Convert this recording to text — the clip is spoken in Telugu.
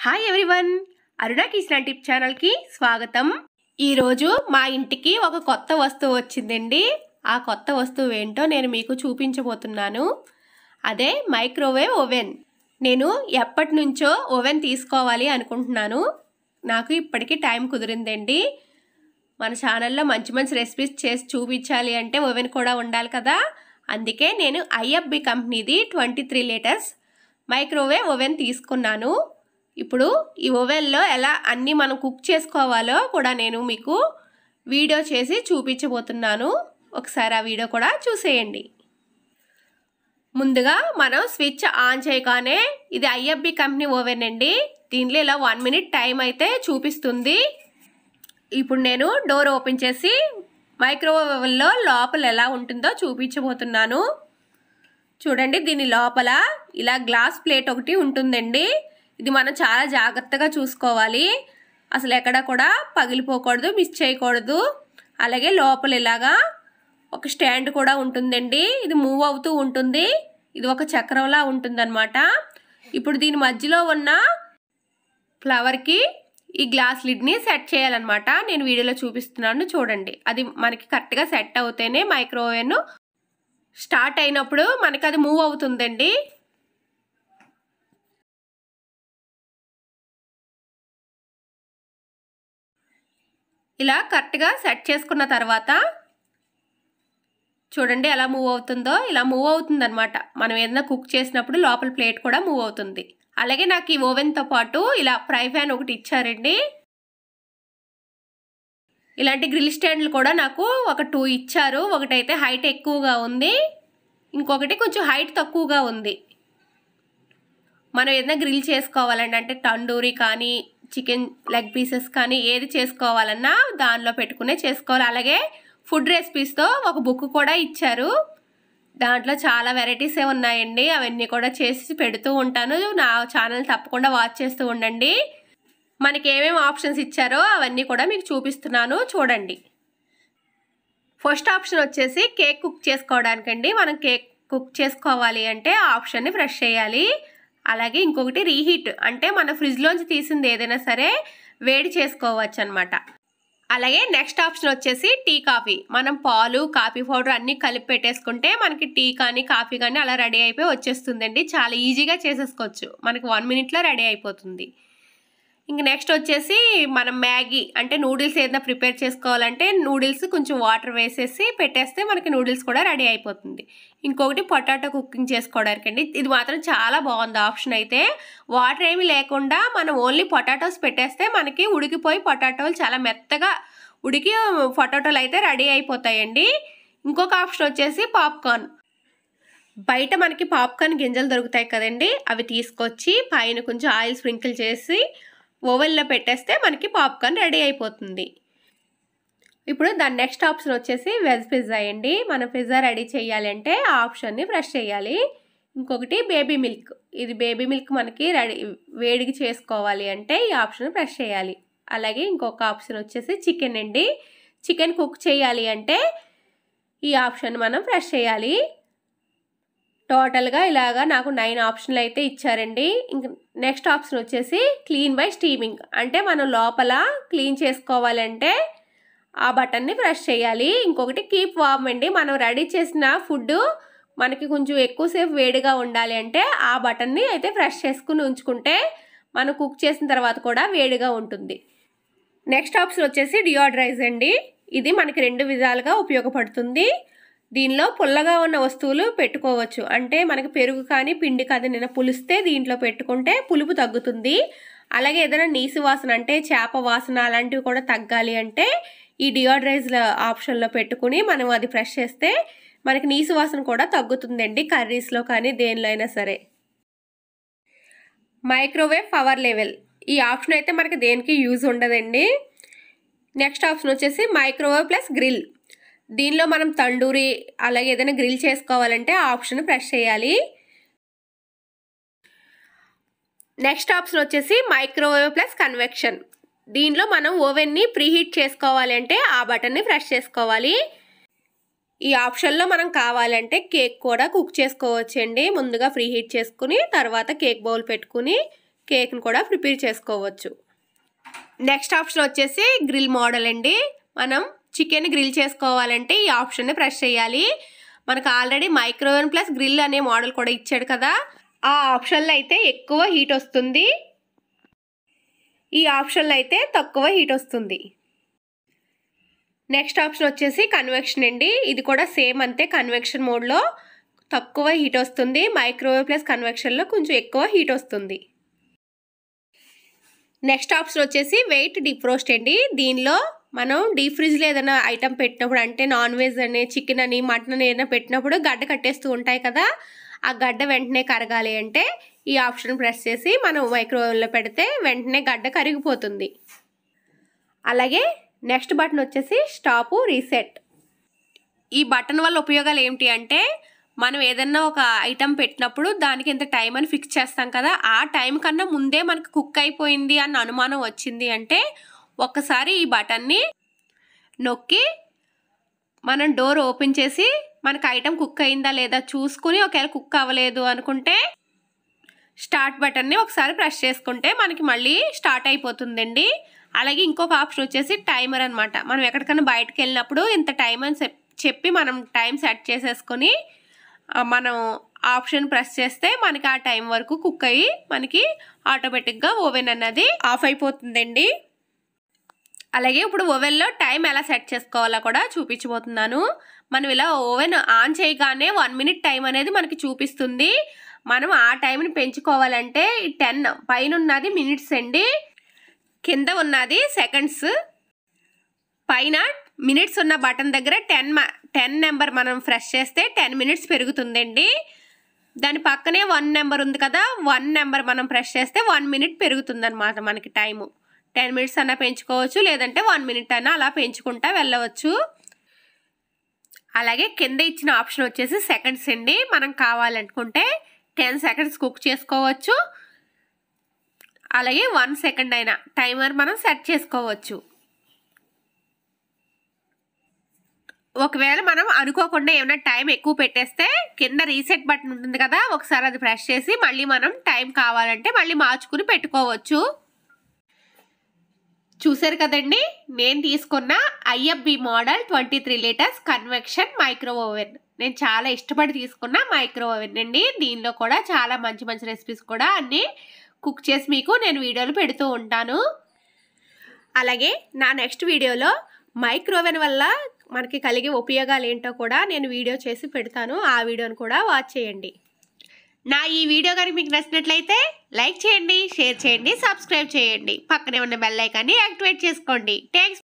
హాయ్ ఎవ్రీవన్, అరుణ కిచెన్ టిప్ ఛానల్కి స్వాగతం. ఈరోజు మా ఇంటికి ఒక కొత్త వస్తువు వచ్చిందండి. ఆ కొత్త వస్తువు ఏంటో నేను మీకు చూపించబోతున్నాను. అదే మైక్రోవేవ్ ఓవెన్. నేను ఎప్పటి నుంచో ఓవెన్ తీసుకోవాలి అనుకుంటున్నాను. నాకు ఇప్పటికీ టైం కుదిరిందండి. మన ఛానల్లో మంచి మంచి రెసిపీస్ చేసి చూపించాలి అంటే ఓవెన్ కూడా ఉండాలి కదా. అందుకే నేను ఐఎఫ్బి కంపెనీది 23 లీటర్స్ మైక్రోవేవ్ ఓవెన్ తీసుకున్నాను. ఇప్పుడు ఈ ఓవెన్లో ఎలా అన్నీ మనం కుక్ చేసుకోవాలో కూడా నేను మీకు వీడియో చేసి చూపించబోతున్నాను. ఒకసారి ఆ వీడియో కూడా చూసేయండి. ముందుగా మనం స్విచ్ ఆన్ చేయగానే ఇది ఐఎఫ్బి కంపెనీ ఓవెన్ అండి. దీనిలో ఇలా 1 మినిట్ టైం అయితే చూపిస్తుంది. ఇప్పుడు నేను డోర్ ఓపెన్ చేసి మైక్రోవేవ్ ఓవెన్లో లోపల ఎలా ఉంటుందో చూపించబోతున్నాను. చూడండి, దీని లోపల ఇలా గ్లాస్ ప్లేట్ ఒకటి ఉంటుందండి. ఇది మనం చాలా జాగ్రత్తగా చూసుకోవాలి. అసలు ఎక్కడ కూడా పగిలిపోకూడదు, మిస్ చేయకూడదు. అలాగే లోపల ఇలాగా ఒక స్టాండ్ కూడా ఉంటుందండి. ఇది మూవ్ అవుతూ ఉంటుంది. ఇది ఒక చక్రంలా ఉంటుందన్నమాట. ఇప్పుడు దీని మధ్యలో ఉన్న ఫ్లవర్కి ఈ గ్లాస్ లిడ్ని సెట్ చేయాలన్నమాట. నేను వీడియోలో చూపిస్తున్నాను చూడండి. అది మనకి కరెక్ట్గా సెట్ అవుతేనే మైక్రోవేవ్ స్టార్ట్ అయినప్పుడు మనకి అది మూవ్ అవుతుందండి. ఇలా కరెక్ట్గా సెట్ చేసుకున్న తర్వాత చూడండి ఎలా మూవ్ అవుతుందో. ఇలా మూవ్ అవుతుంది అనమాట. మనం ఏదైనా కుక్ చేసినప్పుడు లోపల ప్లేట్ కూడా మూవ్ అవుతుంది. అలాగే నాకు ఈ ఓవెన్తో పాటు ఇలా ఫ్రై ప్యాన్ ఒకటి ఇచ్చారండి. ఇలాంటి గ్రిల్ స్టాండ్లు కూడా నాకు ఒక 2 ఇచ్చారు. ఒకటైతే హైట్ ఎక్కువగా ఉంది, ఇంకొకటి కొంచెం హైట్ తక్కువగా ఉంది. మనం ఏదైనా గ్రిల్ చేసుకోవాలండి, అంటే తండూరి కానీ చికెన్ లెగ్ పీసెస్ కానీ ఏది చేసుకోవాలన్నా దానిలో పెట్టుకునే చేసుకోవాలి. అలాగే ఫుడ్ రెసిపీస్తో ఒక బుక్ కూడా ఇచ్చారు. దాంట్లో చాలా వెరైటీసే ఉన్నాయండి. అవన్నీ కూడా చేసి పెడుతూ ఉంటాను. నా ఛానల్ తప్పకుండా వాచ్ చేస్తూ ఉండండి. మనకి ఏమేమి ఆప్షన్స్ ఇచ్చారో అవన్నీ కూడా మీకు చూపిస్తున్నాను చూడండి. ఫస్ట్ ఆప్షన్ వచ్చేసి కేక్ కుక్ చేసుకోవడానికండి. మనం కేక్ కుక్ చేసుకోవాలి అంటే ఆ ఆప్షన్ని ప్రెస్ చేయాలి. అలాగే ఇంకొకటి రీహీట్, అంటే మన ఫ్రిడ్జ్లోంచి తీసింది ఏదైనా సరే వేడి చేసుకోవచ్చు అనమాట. అలాగే నెక్స్ట్ ఆప్షన్ వచ్చేసి టీ కాఫీ. మనం పాలు కాఫీ పౌడర్ అన్నీ కలిపి పెట్టేసుకుంటే మనకి టీ కానీ కాఫీ కానీ అలా రెడీ అయిపోయి వచ్చేస్తుందండి. చాలా ఈజీగా చేసేసుకోవచ్చు. మనకి 1 మినిట్లో రెడీ అయిపోతుంది. ఇంక నెక్స్ట్ వచ్చేసి మనం మ్యాగీ అంటే నూడిల్స్ ఏదైనా ప్రిపేర్ చేసుకోవాలంటే నూడిల్స్ కొంచెం వాటర్ వేసేసి పెట్టేస్తే మనకి నూడిల్స్ కూడా రెడీ అయిపోతుంది. ఇంకొకటి పొటాటో కుకింగ్ చేసుకోవడానికి అండి. ఇది మాత్రం చాలా బాగుంది ఆప్షన్. అయితే వాటర్ ఏమీ లేకుండా మనం ఓన్లీ పొటాటోస్ పెట్టేస్తే మనకి ఉడికిపోయి పొటాటోలు చాలా మెత్తగా ఉడికి పొటాటోలు అయితే రెడీ అయిపోతాయండి. ఇంకొక ఆప్షన్ వచ్చేసి పాప్కార్న్. బయట మనకి పాప్కార్న్ గింజలు దొరుకుతాయి కదండి, అవి తీసుకొచ్చి పైన కొంచెం ఆయిల్ స్ప్రింకిల్ చేసి ఓవెన్లో పెట్టేస్తే మనకి పాప్కార్న్ రెడీ అయిపోతుంది. ఇప్పుడు దాని నెక్స్ట్ ఆప్షన్ వచ్చేసి వెజ్ పిజ్జా అండి. మనం పిజ్జా రెడీ చేయాలి అంటే ఆ ఆప్షన్ని ప్రెస్ చేయాలి. ఇంకొకటి బేబీ మిల్క్. ఇది బేబీ మిల్క్ మనకి వేడికి చేసుకోవాలి అంటే ఈ ఆప్షన్ ప్రెస్ చేయాలి. అలాగే ఇంకొక ఆప్షన్ వచ్చేసి చికెన్ అండి. చికెన్ కుక్ చేయాలి అంటే ఈ ఆప్షన్ మనం ప్రెస్ చేయాలి. టోటల్గా ఇలాగా నాకు 9 ఆప్షన్లు అయితే ఇచ్చారండి. ఇంక నెక్స్ట్ ఆప్షన్ వచ్చేసి క్లీన్ బై స్టీమింగ్, అంటే మనం లోపల క్లీన్ చేసుకోవాలంటే ఆ బటన్ని ప్రెస్ చేయాలి. ఇంకొకటి కీప్ వార్మ్ అండి. మనం రెడీ చేసిన ఫుడ్ మనకి కొంచెం ఎక్కువసేపు వేడిగా ఉండాలి అంటే ఆ బటన్ని అయితే ప్రెస్ చేసుకుని ఉంచుకుంటే మనం కుక్ చేసిన తర్వాత కూడా వేడిగా ఉంటుంది. నెక్స్ట్ ఆప్షన్ వచ్చేసి డియోడ్రైజ్ అండి. ఇది మనకి 2 విధాలుగా ఉపయోగపడుతుంది. దీనిలో పుల్లగా ఉన్న వస్తువులు పెట్టుకోవచ్చు. అంటే మనకి పెరుగు కానీ పిండి కానీ నిన్న పులిస్తే దీంట్లో పెట్టుకుంటే పులుపు తగ్గుతుంది. అలాగే ఏదైనా నీసు వాసన అంటే చేప వాసన అలాంటివి కూడా తగ్గాలి అంటే ఈ డియోడ్రైజ్ ఆప్షన్లో పెట్టుకుని మనం అది ప్రెస్ చేస్తే మనకి నీసు వాసన కూడా తగ్గుతుందండి, కర్రీస్లో కానీ దేనిలో అయినా సరే. మైక్రోవేవ్ పవర్ లెవెల్, ఈ ఆప్షన్ అయితే మనకి దేనికి యూజ్ ఉండదండి. నెక్స్ట్ ఆప్షన్ వచ్చేసి మైక్రోవేవ్ ప్లస్ గ్రిల్. దీనిలో మనం తండూరి అలాగే ఏదైనా గ్రిల్ చేసుకోవాలంటే ఆ ఆప్షన్ ప్రెస్ చేయాలి. నెక్స్ట్ ఆప్షన్ వచ్చేసి మైక్రోవేవ్ ప్లస్ కన్వెక్షన్. దీనిలో మనం ఓవెన్ని ప్రీహీట్ చేసుకోవాలి అంటే ఆ బటన్ని ప్రెస్ చేసుకోవాలి. ఈ ఆప్షన్లో మనం కావాలంటే కేక్ కూడా కుక్ చేసుకోవచ్చు అండి. ముందుగా ప్రీహీట్ చేసుకుని తర్వాత కేక్ బౌల్ పెట్టుకుని కేక్ని కూడా ప్రిపేర్ చేసుకోవచ్చు. నెక్స్ట్ ఆప్షన్ వచ్చేసి గ్రిల్ మోడల్ అండి. మనం చికెన్ గ్రిల్ చేసుకోవాలంటే ఈ ఆప్షన్ని ప్రెస్ చేయాలి. మనకు ఆల్రెడీ మైక్రోవేవ్ ప్లస్ గ్రిల్ అనే మోడల్ కూడా ఇచ్చాడు కదా, ఆ ఆప్షన్లో అయితే ఎక్కువ హీట్ వస్తుంది, ఈ ఆప్షన్లో అయితే తక్కువ హీట్ వస్తుంది. నెక్స్ట్ ఆప్షన్ వచ్చేసి కన్వెక్షన్ అండి. ఇది కూడా సేమ్ అంతే, కన్వెక్షన్ మోడ్లో తక్కువ హీట్ వస్తుంది, మైక్రోవేవ్ ప్లస్ కన్వెక్షన్లో కొంచెం ఎక్కువ హీట్ వస్తుంది. నెక్స్ట్ ఆప్షన్ వచ్చేసి వెయిట్ డీప్ రోస్ట్ అండి. దీనిలో మనం డీప్ ఫ్రిడ్జ్లో ఏదైనా ఐటమ్ పెట్టినప్పుడు, అంటే నాన్ వెజ్ అని, చికెన్ అని, మటన్ అని ఏదైనా పెట్టినప్పుడు గడ్డ కట్టేస్తూ ఉంటాయి కదా, ఆ గడ్డ వెంటనే కరగాలి అంటే ఈ ఆప్షన్ ప్రెస్ చేసి మనం మైక్రోవేవ్లో పెడితే వెంటనే గడ్డ కరిగిపోతుంది. అలాగే నెక్స్ట్ బటన్ వచ్చేసి స్టాప్ రీసెట్. ఈ బటన్ వల్ల ఉపయోగాలు ఏమిటి అంటే, మనం ఏదన్నా ఒక ఐటమ్ పెట్టినప్పుడు దానికి ఇంత టైం అని ఫిక్స్ చేస్తాం కదా, ఆ టైం కన్నా ముందే మనకు కుక్ అయిపోయింది అన్న అనుమానం వచ్చింది అంటే ఒక్కసారి ఈ బటన్ని నొక్కి మనం డోర్ ఓపెన్ చేసి మనకు ఐటమ్ కుక్ అయిందా లేదా చూసుకుని, ఒకవేళ కుక్ అవ్వలేదు అనుకుంటే స్టార్ట్ బటన్ని ఒకసారి ప్రెస్ చేసుకుంటే మనకి మళ్ళీ స్టార్ట్ అయిపోతుందండి. అలాగే ఇంకొక ఆప్షన్ వచ్చేసి టైమర్ అనమాట. మనం ఎక్కడికైనా బయటకు వెళ్ళినప్పుడు ఇంత టైం అని చెప్పి మనం టైం సెట్ చేసేసుకొని మనం ఆప్షన్ ప్రెస్ చేస్తే మనకి ఆ టైం వరకు కుక్ అయ్యి మనకి ఆటోమేటిక్గా ఓవెన్ అన్నది ఆఫ్ అయిపోతుందండి. అలాగే ఇప్పుడు ఓవెన్లో టైం ఎలా సెట్ చేసుకోవాలో కూడా చూపించబోతున్నాను. మనం ఇలా ఓవెన్ ఆన్ చేయగానే 1 minute టైం అనేది మనకి చూపిస్తుంది. మనం ఆ టైంని పెంచుకోవాలంటే 10 పైన ఉన్నది మినిట్స్ అండి, కింద ఉన్నది సెకండ్స్. పైన మినిట్స్ ఉన్న బటన్ దగ్గర 10 నెంబర్ మనం ప్రెస్ చేస్తే 10 minutes పెరుగుతుందండి. దాని పక్కనే 1 నెంబర్ ఉంది కదా, 1 నెంబర్ మనం ప్రెస్ చేస్తే 1 minute పెరుగుతుంది అనమాట మనకి టైము. 10 minutes అన్నా పెంచుకోవచ్చు, లేదంటే 1 minute అన్నా అలా పెంచుకుంటా వెళ్ళవచ్చు. అలాగే కింద ఇచ్చిన ఆప్షన్ వచ్చేసి సెకండ్స్ అండి. మనం కావాలనుకుంటే 10 seconds కుక్ చేసుకోవచ్చు, అలాగే 1 second అయినా టైమర్ మనం సెట్ చేసుకోవచ్చు. ఒకవేళ మనం అనుకోకుండా ఏమైనా టైం ఎక్కువ పెట్టేస్తే కింద రీసెట్ బటన్ ఉంటుంది కదా, ఒకసారి అది ప్రెస్ చేసి మళ్ళీ మనం టైం కావాలంటే మళ్ళీ మార్చుకుని పెట్టుకోవచ్చు. చూసారు కదండి, నేను తీసుకున్న IFB model 23 liters convection micro oven. నేను చాలా ఇష్టపడి తీసుకున్న మైక్రో ఓవెన్ అండి. దీనిలో కూడా చాలా మంచి మంచి రెసిపీస్ కూడా అన్నీ కుక్ చేసి మీకు నేను వీడియోలు పెడుతూ ఉంటాను. అలాగే నా నెక్స్ట్ వీడియోలో మైక్రోవేవ్ వల్ల మనకి కలిగే ఉపయోగాలు ఏంటో కూడా నేను వీడియో చేసి పెడతాను, ఆ వీడియోని కూడా వాచ్ చేయండి. నా ఈ వీడియో కనుక మీకు నచ్చినట్లయితే లైక్ చేయండి, షేర్ చేయండి, సబ్స్క్రైబ్ చేయండి, పక్కనే ఉన్న బెల్ ఐకాన్ని యాక్టివేట్ చేసుకోండి. థ్యాంక్స్.